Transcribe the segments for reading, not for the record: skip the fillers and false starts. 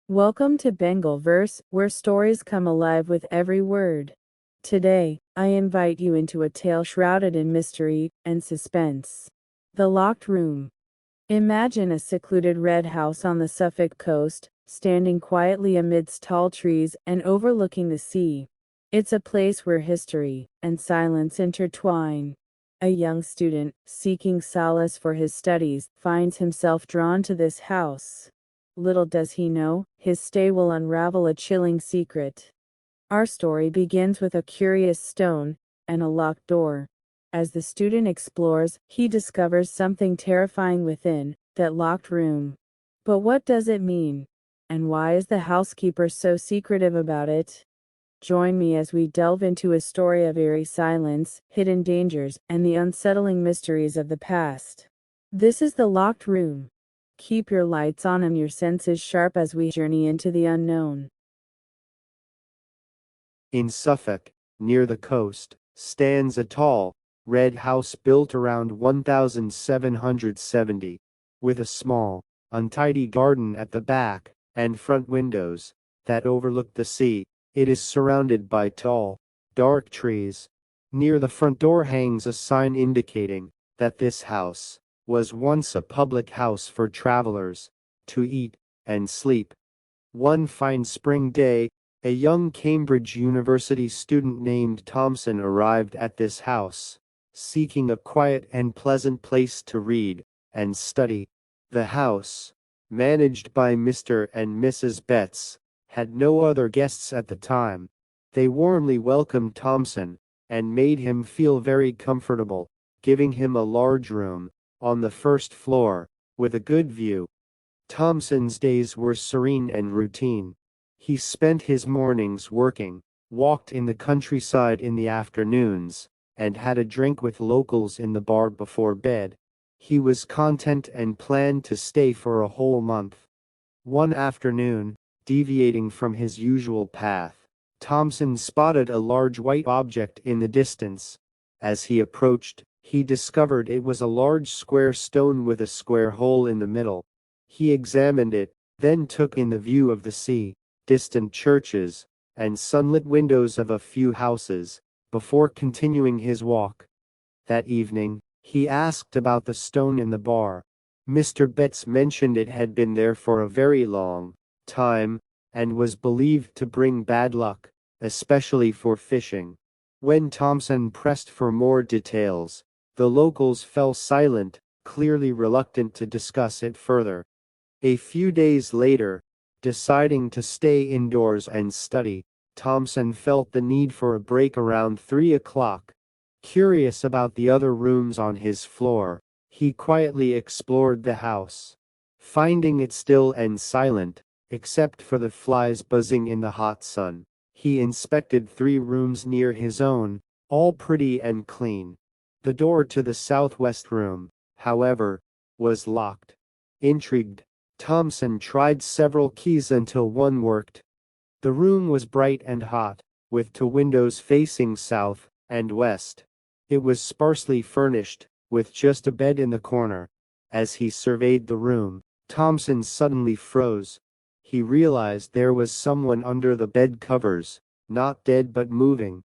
Welcome to BangalVerse, where stories come alive with every word. Today, I invite you into a tale shrouded in mystery and suspense. The Locked Room. Imagine a secluded red house on the Suffolk coast, standing quietly amidst tall trees and overlooking the sea. It's a place where history and silence intertwine. A young student, seeking solace for his studies, finds himself drawn to this house. Little does he know, his stay will unravel a chilling secret. Our story begins with a curious stone and a locked door. As the student explores, he discovers something terrifying within that locked room. But what does it mean? And why is the housekeeper so secretive about it? Join me as we delve into a story of eerie silence, hidden dangers, and the unsettling mysteries of the past. This is The Locked Room. Keep your lights on and your senses sharp as we journey into the unknown. In Suffolk, near the coast, stands a tall, red house built around 1770, with a small, untidy garden at the back, and front windows that overlook the sea. It is surrounded by tall, dark trees. Near the front door hangs a sign indicating that this house was once a public house for travelers to eat and sleep. One fine spring day, a young Cambridge University student named Thompson arrived at this house, seeking a quiet and pleasant place to read and study. The house, managed by Mr. and Mrs. Betts, had no other guests at the time. They warmly welcomed Thompson and made him feel very comfortable, giving him a large room on the first floor, with a good view. Thompson's days were serene and routine. He spent his mornings working, walked in the countryside in the afternoons, and had a drink with locals in the bar before bed. He was content and planned to stay for a whole month. One afternoon, deviating from his usual path, Thompson spotted a large white object in the distance. As he approached, he discovered it was a large square stone with a square hole in the middle. He examined it, then took in the view of the sea, distant churches, and sunlit windows of a few houses, before continuing his walk. That evening, he asked about the stone in the bar. Mr. Betts mentioned it had been there for a very long time, and was believed to bring bad luck, especially for fishing. When Thompson pressed for more details, the locals fell silent, clearly reluctant to discuss it further. A few days later, deciding to stay indoors and study, Thompson felt the need for a break around 3 o'clock. Curious about the other rooms on his floor, he quietly explored the house. Finding it still and silent, except for the flies buzzing in the hot sun, he inspected 3 rooms near his own, all pretty and clean. The door to the southwest room, however, was locked. Intrigued, Thompson tried several keys until one worked. The room was bright and hot, with 2 windows facing south and west. It was sparsely furnished, with just a bed in the corner. As he surveyed the room, Thompson suddenly froze. He realized there was someone under the bed covers, not dead but moving.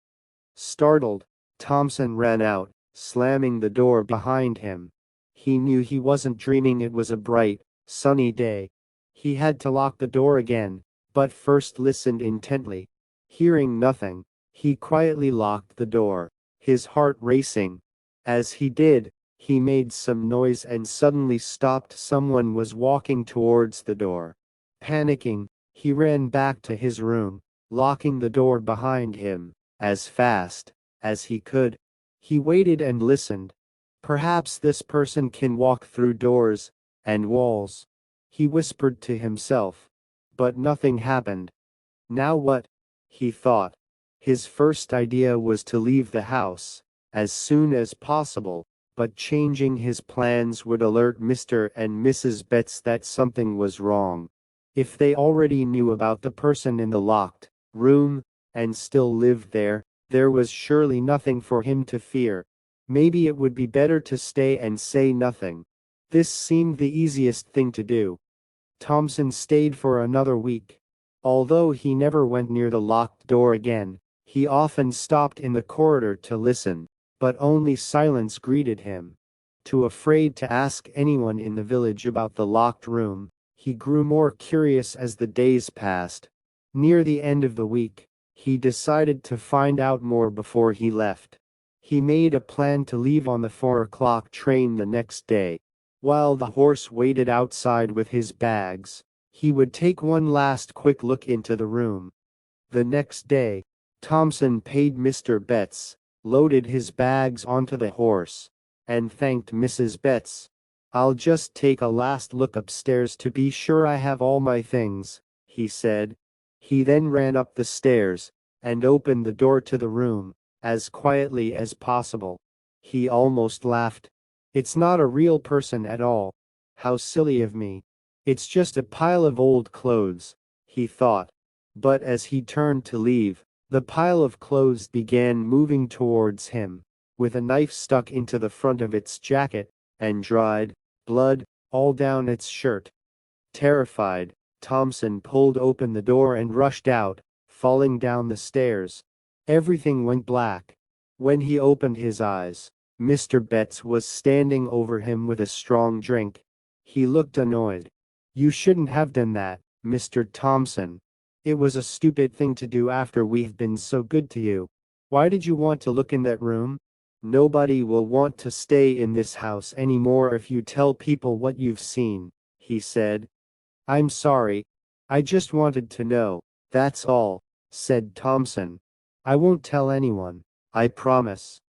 Startled, Thompson ran out, slamming the door behind him. He knew he wasn't dreaming. It was a bright, sunny day. He had to lock the door again, but first listened intently. Hearing nothing, he quietly locked the door, his heart racing. As he did, he made some noise and suddenly stopped. Someone was walking towards the door. Panicking, he ran back to his room, locking the door behind him as fast as he could. He waited and listened. Perhaps this person can walk through doors and walls, he whispered to himself. But nothing happened. Now what? He thought. His first idea was to leave the house as soon as possible, but changing his plans would alert Mr. and Mrs. Betts that something was wrong. If they already knew about the person in the locked room and still lived there, there was surely nothing for him to fear. Maybe it would be better to stay and say nothing. This seemed the easiest thing to do. Thompson stayed for another week. Although he never went near the locked door again, he often stopped in the corridor to listen, but only silence greeted him. Too afraid to ask anyone in the village about the locked room, he grew more curious as the days passed. Near the end of the week, he decided to find out more before he left. He made a plan to leave on the 4 o'clock train the next day. While the horse waited outside with his bags, he would take one last quick look into the room. The next day, Thompson paid Mr. Betts, loaded his bags onto the horse, and thanked Mrs. Betts. "I'll just take a last look upstairs to be sure I have all my things," he said. He then ran up the stairs and opened the door to the room as quietly as possible. He almost laughed. "It's not a real person at all. How silly of me. It's just a pile of old clothes," he thought. But as he turned to leave, the pile of clothes began moving towards him, with a knife stuck into the front of its jacket, and dried blood all down its shirt. Terrified, Thompson pulled open the door and rushed out, falling down the stairs. Everything went black. When he opened his eyes, Mr. Betts was standing over him with a strong drink. He looked annoyed. "You shouldn't have done that, Mr. Thompson. It was a stupid thing to do after we've been so good to you. Why did you want to look in that room? Nobody will want to stay in this house anymore if you tell people what you've seen," he said. "I'm sorry. I just wanted to know, that's all," said Thompson. "I won't tell anyone, I promise."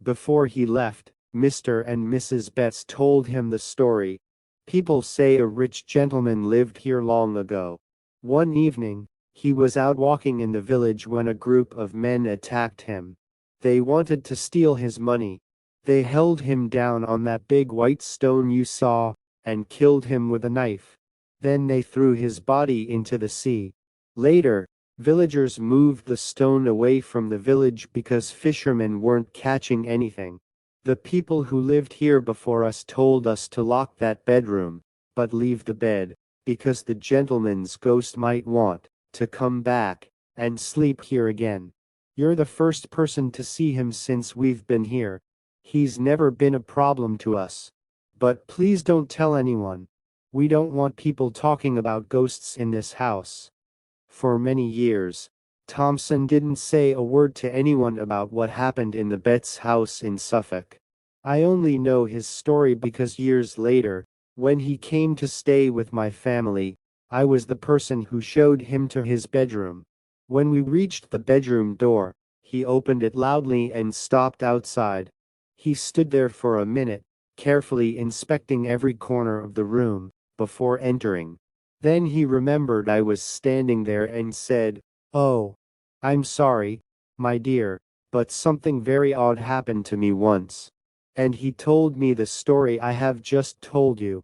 Before he left, Mr. and Mrs. Betts told him the story. "People say a rich gentleman lived here long ago. One evening, he was out walking in the village when a group of men attacked him. They wanted to steal his money. They held him down on that big white stone you saw, and killed him with a knife. Then they threw his body into the sea. Later, villagers moved the stone away from the village because fishermen weren't catching anything. The people who lived here before us told us to lock that bedroom, but leave the bed, because the gentleman's ghost might want to come back and sleep here again. You're the first person to see him since we've been here. He's never been a problem to us. But please don't tell anyone. We don't want people talking about ghosts in this house." For many years, Thompson didn't say a word to anyone about what happened in the Betts house in Suffolk. I only know his story because years later, when he came to stay with my family, I was the person who showed him to his bedroom. When we reached the bedroom door, he opened it loudly and stopped outside. He stood there for a minute, carefully inspecting every corner of the room before entering. Then he remembered I was standing there and said, "Oh, I'm sorry, my dear, but something very odd happened to me once." And he told me the story I have just told you.